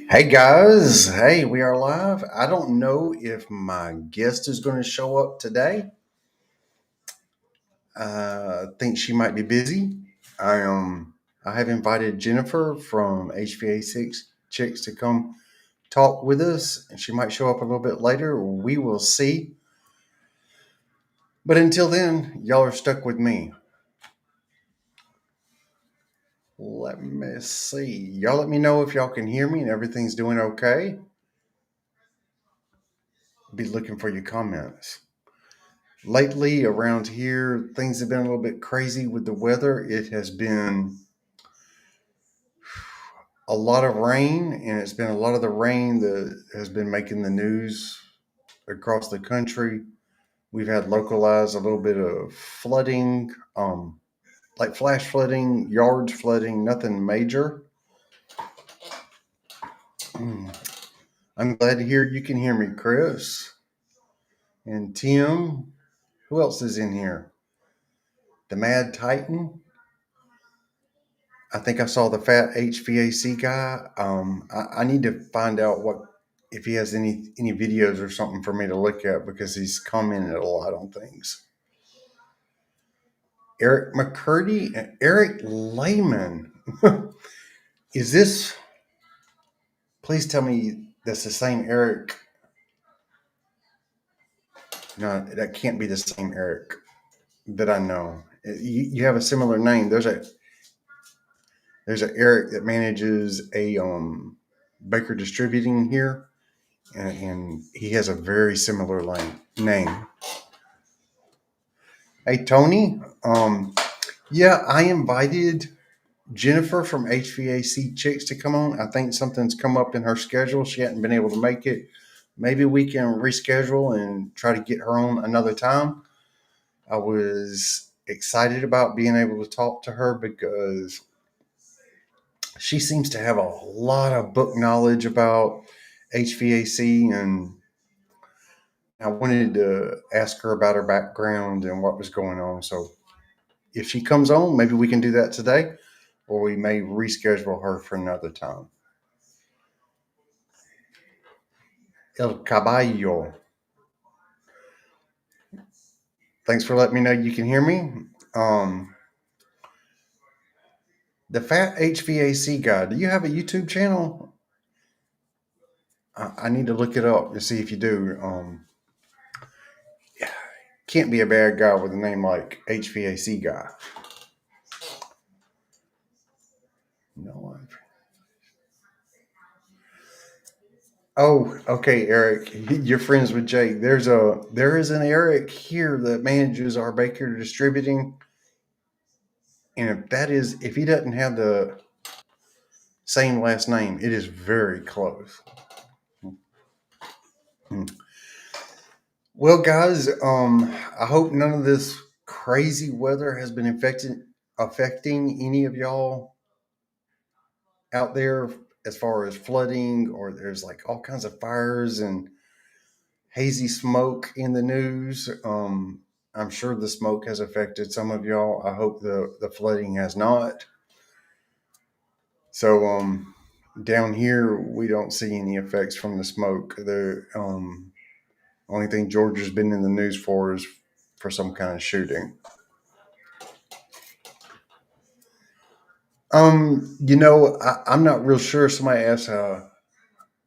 Hey guys, hey, we are live. I don't know if my guest is going to show up today. I think she might be busy. I have invited Jennifer from HVAC Chicks to come talk with us, and she might show up a little bit later. We will see. But until then, y'all are stuck with me. Let me see. Y'all let me know if y'all can hear me and everything's doing okay. Be looking for your comments. Lately around here, things have been a little bit crazy with the weather. It has been a lot of rain, and it's been a lot of the rain that has been making the news across the country. We've had localized a little bit of flooding, like flash flooding, yards flooding, nothing major. I'm glad to hear you can hear me, Chris and Tim. Who else is in here? The Mad Titan. I think I saw the fat HVAC guy. I need to find out what if he has any videos or something for me to look at because he's commented a lot on things. Eric McCurdy and Eric Lehman. Is this? Please tell me that's the same Eric. No, that can't be the same Eric that I know. You have a similar name. There's a Eric that manages a Baker Distributing here, and he has a very similar name. Hey Tony, yeah, I invited Jennifer from HVAC Chicks to come on. I think something's come up in her schedule. She hadn't been able to make it. Maybe we can reschedule and try to get her on another time. I was excited about being able to talk to her because she seems to have a lot of book knowledge about HVAC, and I wanted to ask her about her background and what was going on. So if she comes on, maybe we can do that today, or we may reschedule her for another time. El Caballo. Thanks for letting me know you can hear me. Um, the Fat HVAC guy. Do you have a YouTube channel? I need to look it up to see if you do. Can't be a bad guy with a name like HVAC guy. No. Oh, okay, Eric. You're friends with Jake. There is an Eric here that manages our Baker Distributing, and if he doesn't have the same last name, it is very close. Hmm. Well, guys, I hope none of this crazy weather has been affecting any of y'all out there as far as flooding, or there's like all kinds of fires and hazy smoke in the news. I'm sure the smoke has affected some of y'all. I hope the flooding has not. So down here we don't see any effects from the smoke. The only thing Georgia's been in the news for is for some kind of shooting. I'm not real sure. Somebody asked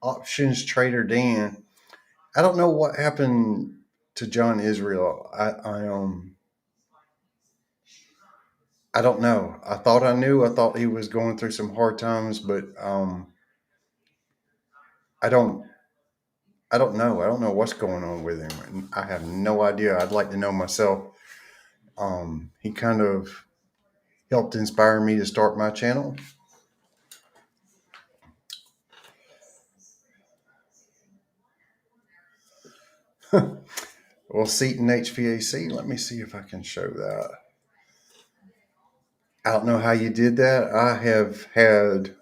options trader Dan. I don't know what happened to John Israel. I don't know. I thought I knew. I thought he was going through some hard times, but I don't. I don't know. I don't know what's going on with him. I have no idea. I'd like to know myself. He kind of helped inspire me to start my channel. Well, Seaton HVAC. Let me see if I can show that. I don't know how you did that. I have had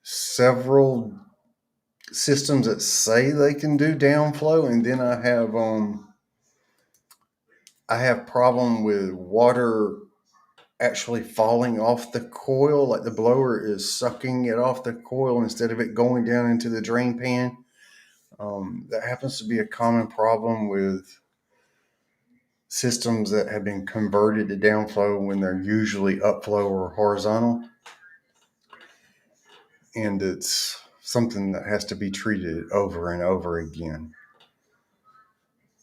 several systems that say they can do downflow, and then I have problem with water actually falling off the coil, like the blower is sucking it off the coil instead of it going down into the drain pan. That happens to be a common problem with systems that have been converted to downflow when they're usually upflow or horizontal. And it's something that has to be treated over and over again.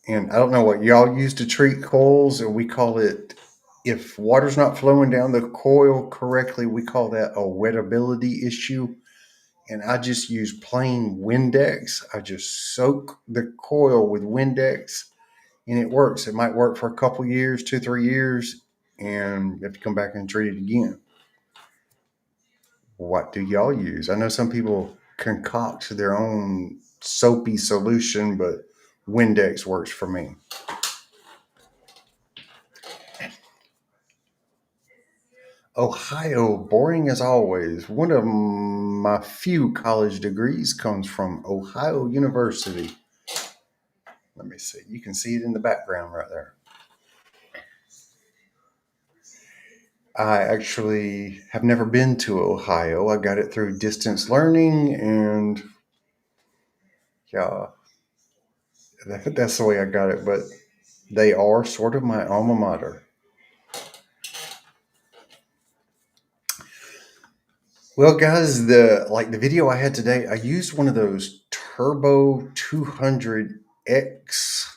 And I don't know what y'all use to treat coils, or we call it, if water's not flowing down the coil correctly, we call that a wetability issue. And I just use plain Windex. I just soak the coil with Windex and it works. It might work for a couple years, 2-3 years, and you have to come back and treat it again. What do y'all use? I know some people concoct their own soapy solution, but Windex works for me. Ohio, boring as always. One of my few college degrees comes from Ohio University. Let me see. You can see it in the background right there. I actually have never been to Ohio. I got it through distance learning, and yeah, that's the way I got it. But they are sort of my alma mater. Well, guys, the video I had today, I used one of those Turbo 200X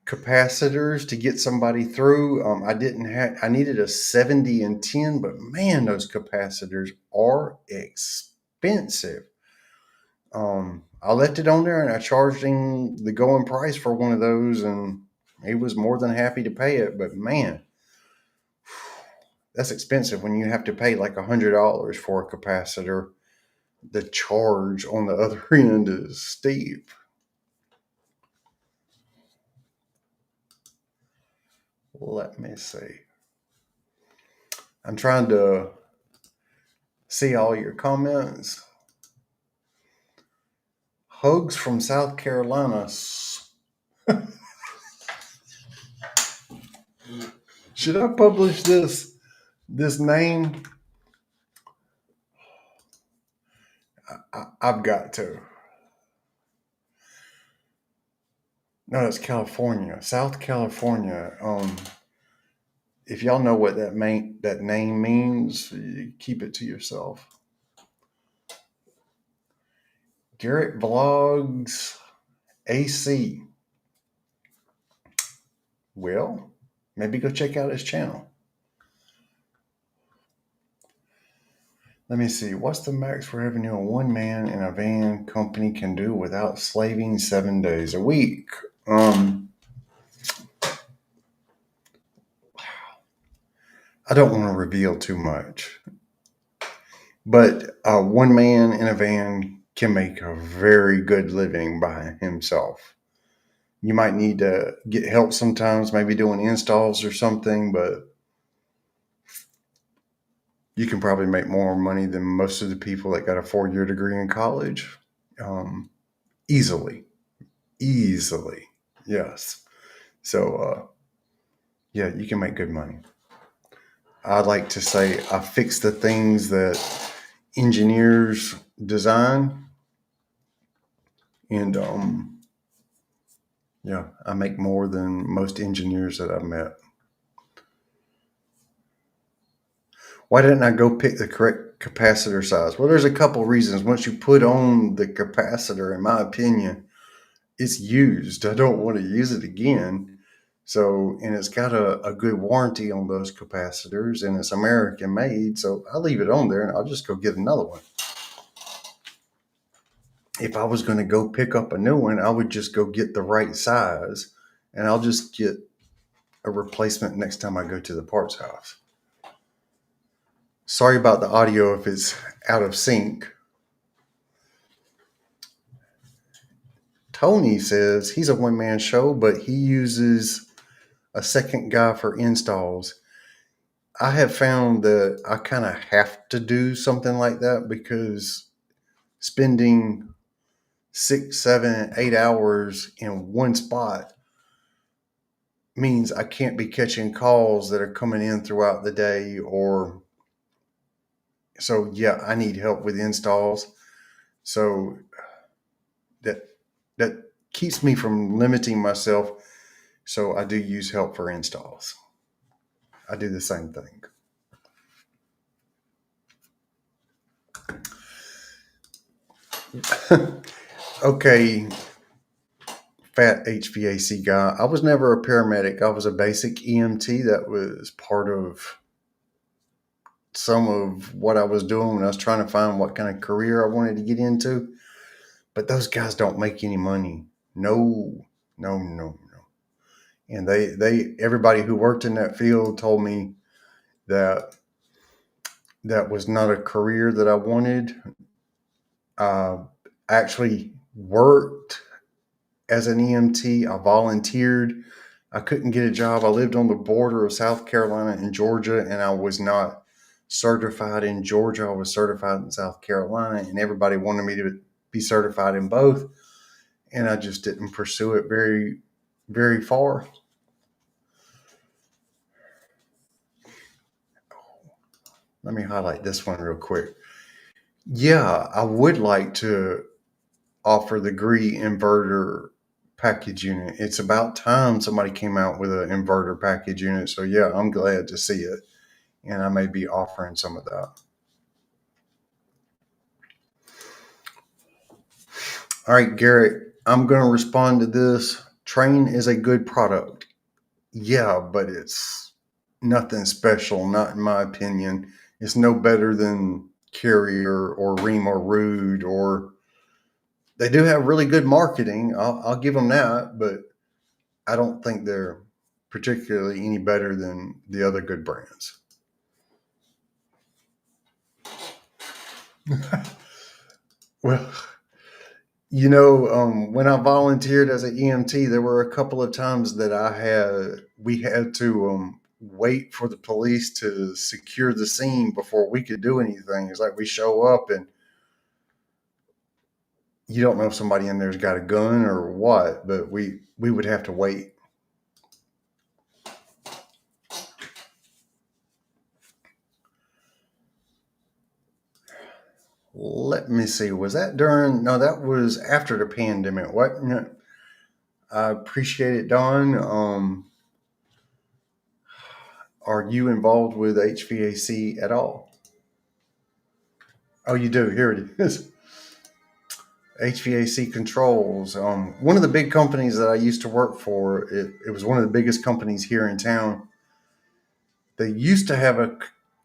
capacitors to get somebody through. I needed a 70 and 10, but man, those capacitors are expensive. I left it on there and I charged him the going price for one of those, and he was more than happy to pay it. But man, that's expensive when you have to pay like $100 for a capacitor. The charge on the other end is steep. Let me see. I'm trying to see all your comments. Hugs from South Carolina. Should I publish this name? I've got to. No, it's California, South California. If y'all know what that name means, you keep it to yourself. Garrett Vlogs AC. Well, maybe go check out his channel. Let me see. What's the max revenue a one man in a van company can do without slaving 7 days a week? I don't want to reveal too much, but one man in a van can make a very good living by himself. You might need to get help sometimes, maybe doing installs or something, but you can probably make more money than most of the people that got a 4-year degree in college. Easily. Yes. So, yeah, you can make good money. I like to say I fix the things that engineers design, and yeah, I make more than most engineers that I've met. Why didn't I go pick the correct capacitor size? Well, there's a couple reasons. Once you put on the capacitor, in my opinion, it's used. I don't want to use it again. So, and it's got a good warranty on those capacitors, and it's American made. So I leave it on there and I'll just go get another one. If I was going to go pick up a new one, I would just go get the right size, and I'll just get a replacement next time I go to the parts house. Sorry about the audio if it's out of sync. Tony says he's a one-man show, but he uses a second guy for installs. I have found that I kind of have to do something like that, because spending 6, 7, 8 hours in one spot means I can't be catching calls that are coming in throughout the day, or so yeah, I need help with installs. So that that keeps me from limiting myself. So I do use help for installs. I do the same thing. Okay, fat HVAC guy. I was never a paramedic. I was a basic EMT. That was part of some of what I was doing when I was trying to find what kind of career I wanted to get into. But those guys don't make any money. No, no, no, no. And everybody who worked in that field told me that that was not a career that I wanted. I actually worked as an EMT. I volunteered. I couldn't get a job. I lived on the border of South Carolina and Georgia, and I was not certified in Georgia. I was certified in South Carolina, and everybody wanted me to be certified in both. And I just didn't pursue it very, very far. Let me highlight this one real quick. Yeah, I would like to offer the Gree Inverter package unit. It's about time somebody came out with an inverter package unit. So yeah, I'm glad to see it. And I may be offering some of that. All right, Garrett, I'm going to respond to this. Train is a good product. Yeah, but it's nothing special, not in my opinion. It's no better than Carrier or Ream or Rude, or they do have really good marketing. I'll give them that, but I don't think they're particularly any better than the other good brands. Well, when I volunteered as an EMT, there were a couple of times that we had to wait for the police to secure the scene before we could do anything. It's like we show up and you don't know if somebody in there's got a gun or what, but we would have to wait. Let me see. Was that during? No, that was after the pandemic. What? No, I appreciate it, Don. Are you involved with HVAC at all? Oh, you do. Here it is. HVAC Controls. One of the big companies that I used to work for. It was one of the biggest companies here in town. They used to have a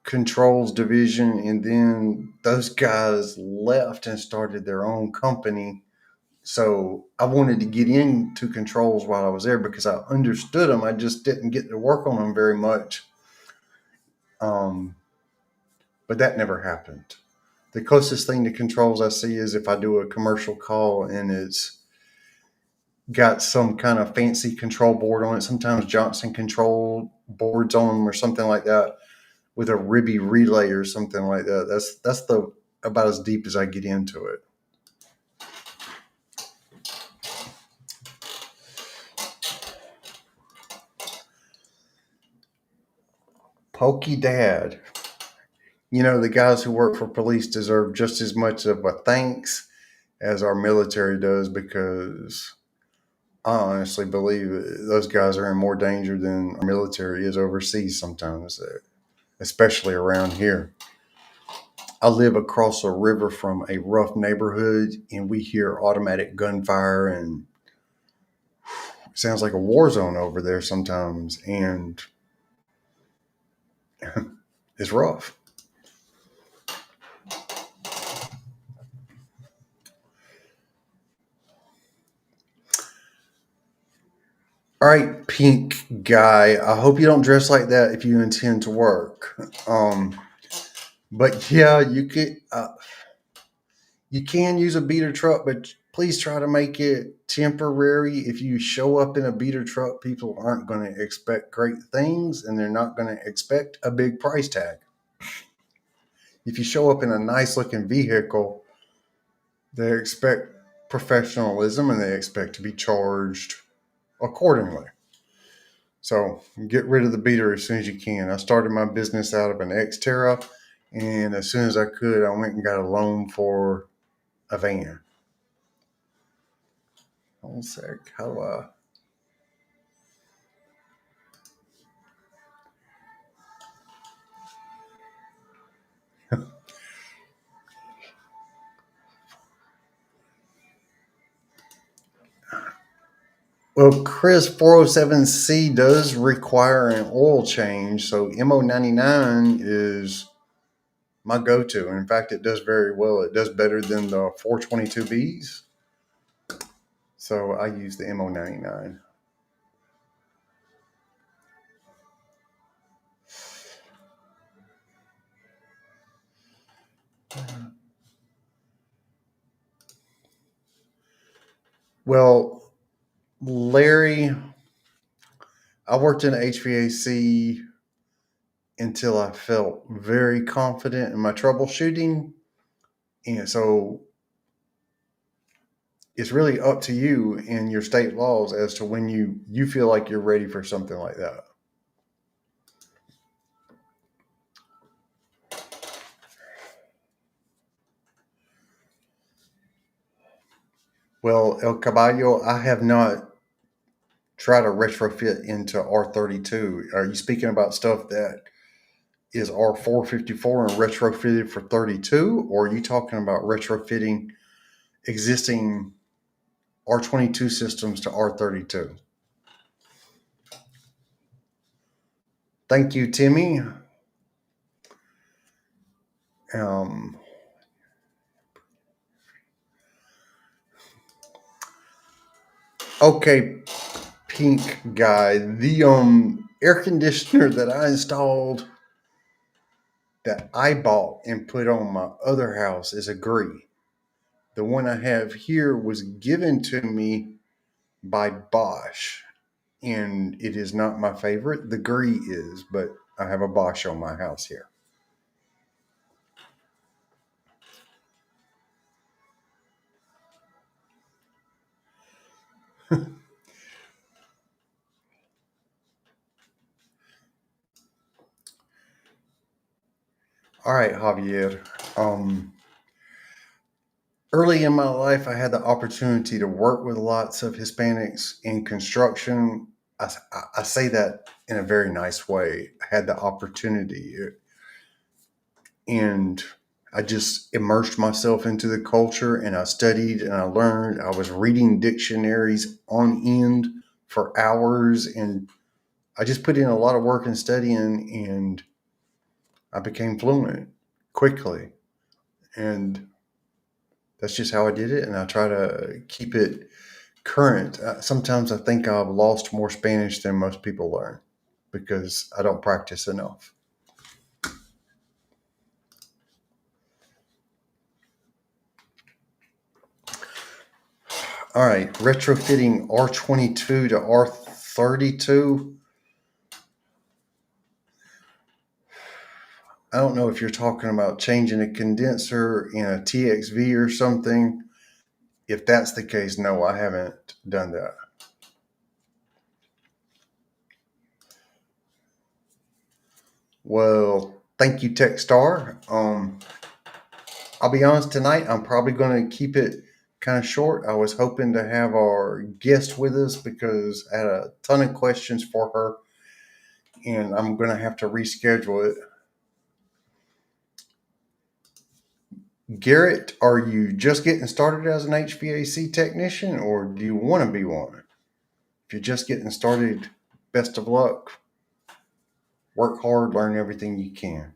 controls division, and then those guys left and started their own company. So I wanted to get into controls while I was there because I understood them. I just didn't get to work on them very much. Um, but that never happened. The closest thing to controls I see is if I do a commercial call and it's got some kind of fancy control board on it, sometimes Johnson control boards on them or something like that, with a ribby relay or something like that. That's the about as deep as I get into it. Pokey Dad. The guys who work for police deserve just as much of a thanks as our military does, because I honestly believe those guys are in more danger than our military is overseas sometimes, especially around here. I live across a river from a rough neighborhood, and we hear automatic gunfire, and it sounds like a war zone over there sometimes, and it's rough. All right, pink guy. I hope you don't dress like that if you intend to work. But yeah, you can use a beater truck, but please try to make it temporary. If you show up in a beater truck, people aren't going to expect great things, and they're not going to expect a big price tag. If you show up in a nice looking vehicle, they expect professionalism and they expect to be charged accordingly. So get rid of the beater as soon as you can. I started my business out of an Xterra, and as soon as I could, I went and got a loan for a van. One sec. How do I? Well, Chris 407C does require an oil change, so MO99 is my go-to. And in fact, it does very well. It does better than the 422Bs. So I use the MO99. Well, Larry, I worked in HVAC until I felt very confident in my troubleshooting. And so it's really up to you and your state laws as to when you feel like you're ready for something like that. Well, El Caballo, I have not tried to retrofit into R32. Are you speaking about stuff that is R454 and retrofitted for 32? Or are you talking about retrofitting existing R22 systems to R32? Thank you, Timmy. Okay, pink guy. The air conditioner that I installed, that I bought and put on my other house, is a Gree. The one I have here was given to me by Bosch, and it is not my favorite. The Gree is, but I have a Bosch on my house here. All right, Javier. Early in my life, I had the opportunity to work with lots of Hispanics in construction. I say that in a very nice way. I had the opportunity, and I just immersed myself into the culture, and I studied and I learned. I was reading dictionaries on end for hours, and I just put in a lot of work and studying, and I became fluent quickly. And that's just how I did it, and I try to keep it current. Sometimes I think I've lost more Spanish than most people learn because I don't practice enough. All right, retrofitting R22 to R32. I don't know if you're talking about changing a condenser in a TXV or something. If that's the case, no, I haven't done that. Well, thank you, Techstar. I'll be honest, tonight I'm probably going to keep it kind of short. I was hoping to have our guest with us because I had a ton of questions for her, and I'm going to have to reschedule it. Garrett, are you just getting started as an HVAC technician, or do you want to be one? If you're just getting started, best of luck. Work hard, learn everything you can.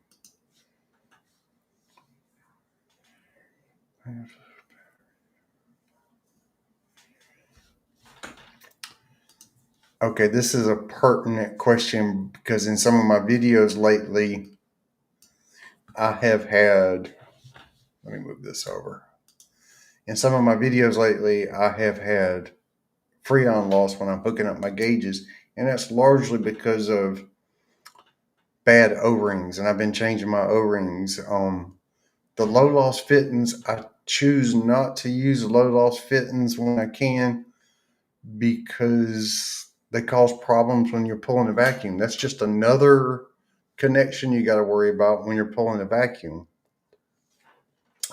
Okay, this is a pertinent question because in some of my videos lately, I have had, let me move this over. In some of my videos lately, I have had freon loss when I'm hooking up my gauges, and that's largely because of bad O-rings, and I've been changing my O-rings. The low loss fittings, I choose not to use low loss fittings when I can because they cause problems when you're pulling a vacuum. That's just another connection you got to worry about when you're pulling a vacuum.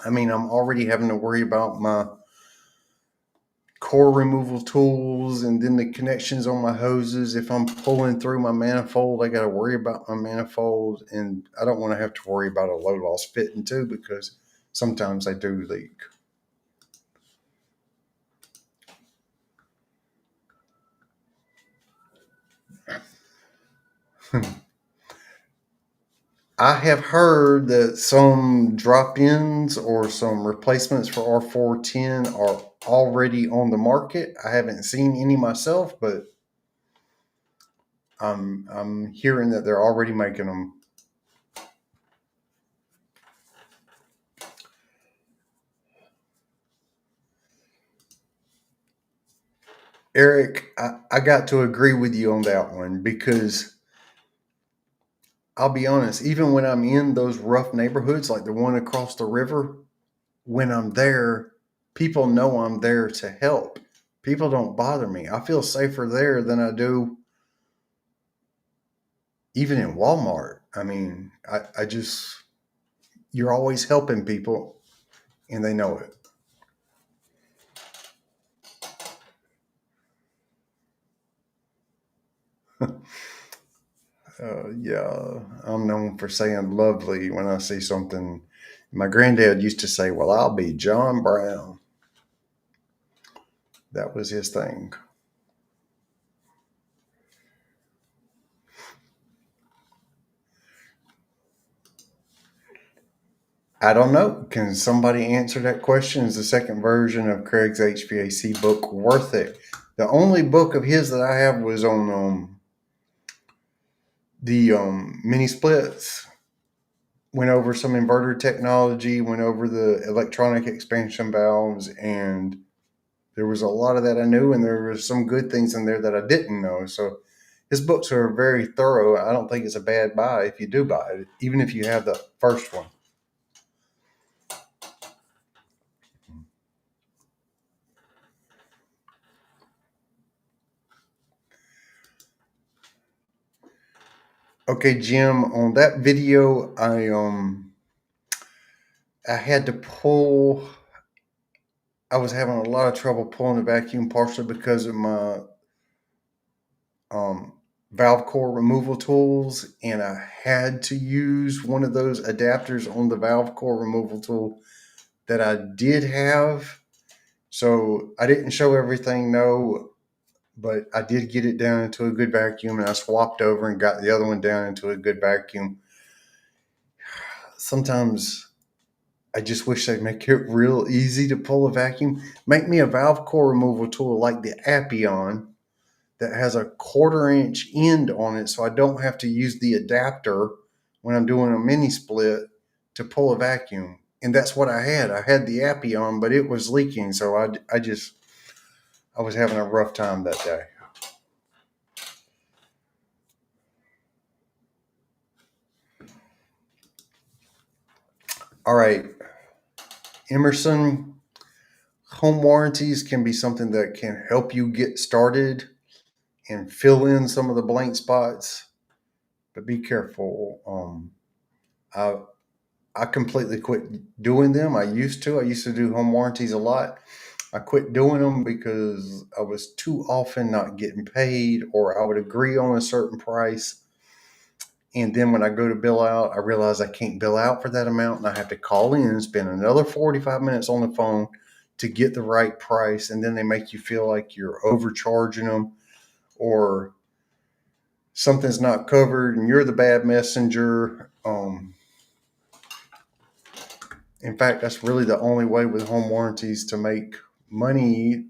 I mean, I'm already having to worry about my core removal tools and then the connections on my hoses. If I'm pulling through my manifold, I got to worry about my manifold, and I don't want to have to worry about a low loss fitting too, because sometimes they do leak. I have heard that some drop-ins or some replacements for R410 are already on the market. I haven't seen any myself, but I'm hearing that they're already making them. Eric, I got to agree with you on that one, because I'll be honest, even when I'm in those rough neighborhoods like the one across the river, when I'm there, people know I'm there to help. People don't bother me. I feel safer there than I do even in Walmart. I mean, I just, you're always helping people and they know it. Yeah, I'm known for saying lovely when I see something. My granddad used to say, "Well, I'll be John Brown." That was his thing. I don't know. Can somebody answer that question? Is the second version of Craig's HVAC book worth it? The only book of his that I have was on the mini splits. Went over some inverter technology, went over the electronic expansion valves, and there was a lot of that I knew, and there were some good things in there that I didn't know. So his books are very thorough. I don't think it's a bad buy if you do buy it, even if you have the first one. Okay, Jim, on that video, I had to pull. I was having a lot of trouble pulling the vacuum, partially because of my um, valve core removal tools, and I had to use one of those adapters on the valve core removal tool that I did have. So I didn't show everything, no, but I did get it down into a good vacuum, and I swapped over and got the other one down into a good vacuum. Sometimes I just wish they'd make it real easy to pull a vacuum. Make me a valve core removal tool like the Appion that has a 1/4 inch end on it, so I don't have to use the adapter when I'm doing a mini split to pull a vacuum. And that's what I had. I had the Appion, but it was leaking, so I was having a rough time that day. All right, Emerson, home warranties can be something that can help you get started and fill in some of the blank spots, but be careful. I I completely quit doing them. I used to. I used to do home warranties a lot. I quit doing them because I was too often not getting paid, or I would agree on a certain price. And then when I go to bill out, I realize I can't bill out for that amount, and I have to call in and spend another 45 minutes on the phone to get the right price. And then they make you feel like you're overcharging them, or something's not covered and you're the bad messenger. In fact, that's really the only way with home warranties to make money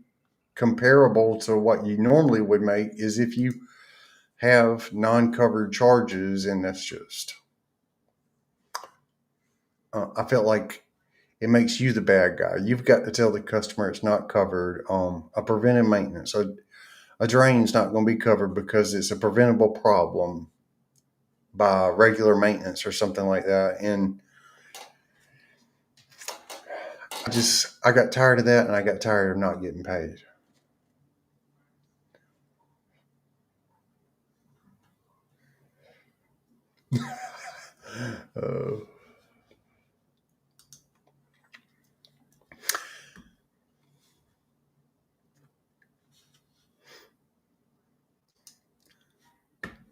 comparable to what you normally would make is if you have non-covered charges, and that's just I felt like it makes you the bad guy. You've got to tell the customer it's not covered. A preventive maintenance, a drain's not going to be covered because it's a preventable problem by regular maintenance or something like that. And I got tired of that, and I got tired of not getting paid. Uh,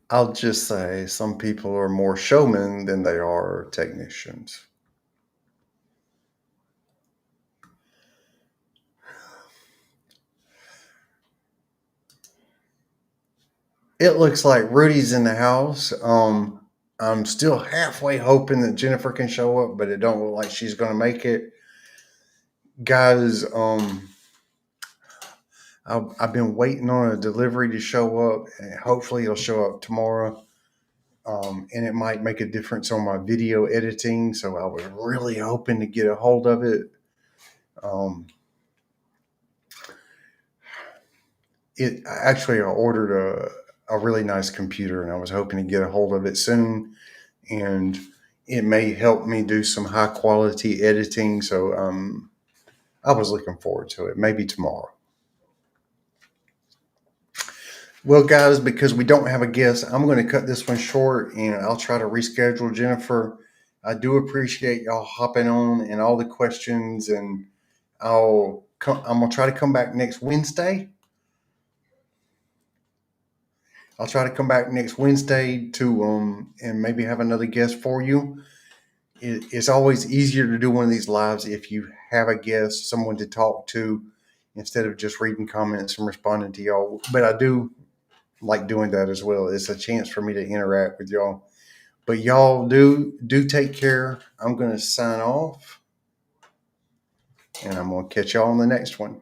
I'll just say some people are more showmen than they are technicians. It looks like Rudy's in the house. I'm still halfway hoping that Jennifer can show up, but it don't look like she's going to make it. Guys, I've been waiting on a delivery to show up, and hopefully it'll show up tomorrow. And it might make a difference on my video editing. So I was really hoping to get a hold of it. Um, I ordered a really nice computer, and I was hoping to get a hold of it soon. And it may help me do some high quality editing. So I was looking forward to it. Maybe tomorrow. Well, guys, because we don't have a guest, I'm going to cut this one short, and I'll try to reschedule Jennifer. I do appreciate y'all hopping on and all the questions, and I'm gonna try to come back next Wednesday. I'll try to come back next Wednesday to and maybe have another guest for you. It's always easier to do one of these lives if you have a guest, someone to talk to, instead of just reading comments and responding to y'all. But I do like doing that as well. It's a chance for me to interact with y'all. But y'all do take care. I'm gonna sign off, and I'm gonna catch y'all on the next one.